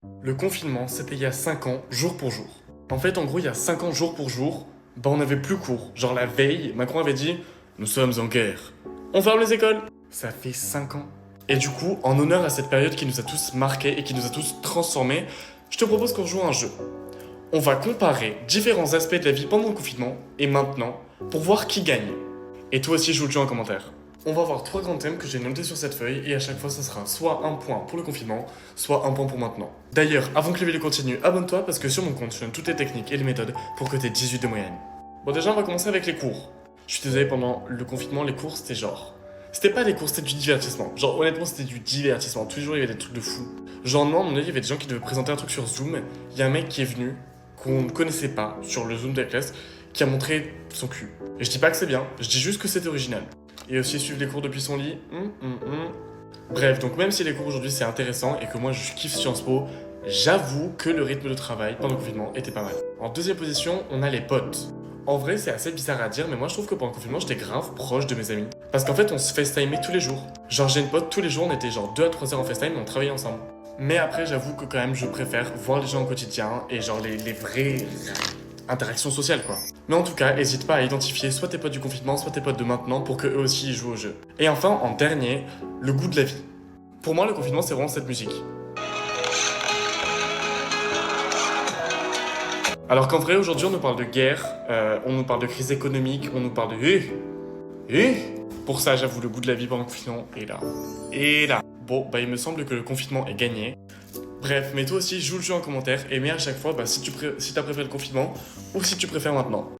Le confinement, c'était il y a 5 ans, jour pour jour. En fait, en gros, il y a 5 ans, jour pour jour, bah on avait plus cours. Genre la veille, Macron avait dit «Nous sommes en guerre. On ferme les écoles». Ça fait 5 ans. Et du coup, en honneur à cette période qui nous a tous marqués et qui nous a tous transformés, je te propose qu'on joue à un jeu. On va comparer différents aspects de la vie pendant le confinement et maintenant pour voir qui gagne. Et toi aussi, joue le jeu en commentaire. On va avoir 3 grands thèmes que j'ai notés sur cette feuille et à chaque fois, ça sera soit un point pour le confinement, soit un point pour maintenant. D'ailleurs, avant que la vidéo continue, abonne-toi parce que sur mon compte, je donne toutes les techniques et les méthodes pour que tu aies 18 de moyenne. Bon, déjà, on va commencer avec les cours. Je suis désolé, pendant le confinement, les cours, c'était genre... C'était pas des cours, c'était du divertissement. Genre, honnêtement, c'était du divertissement. Tous les jours, il y avait des trucs de fou. Genre, non, à mon avis, il y avait des gens qui devaient présenter un truc sur Zoom. Il y a un mec qui est venu, qu'on ne connaissait pas, sur le Zoom de la classe, qui a montré son cul. Et je dis pas que c'est bien, je dis juste que c'était original. Et aussi suivre les cours depuis son lit. Bref, donc même si les cours aujourd'hui c'est intéressant et que moi je kiffe Sciences Po, j'avoue que le rythme de travail pendant le confinement était pas mal. En deuxième position, on a les potes. En vrai, c'est assez bizarre à dire, mais moi je trouve que pendant le confinement, j'étais grave proche de mes amis. Parce qu'en fait, on se FaceTimait tous les jours. Genre, j'ai une pote, tous les jours, on était genre 2 à 3 heures en FaceTime et on travaillait ensemble. Mais après, j'avoue que quand même, je préfère voir les gens au quotidien et genre les vraies interactions sociales, quoi. Mais en tout cas, n'hésite pas à identifier soit tes potes du confinement, soit tes potes de maintenant pour que eux aussi ils jouent au jeu. Et enfin, en dernier, le goût de la vie. Pour moi, le confinement, c'est vraiment cette musique. Alors qu'en vrai, aujourd'hui, on nous parle de guerre, on nous parle de crise économique, on nous parle de... Pour ça, j'avoue, le goût de la vie pendant le confinement est là. Et là. Bon, bah il me semble que le confinement est gagné. Bref, mais toi aussi, joue le jeu en commentaire et mets à chaque fois si t'as préféré le confinement ou si tu préfères maintenant.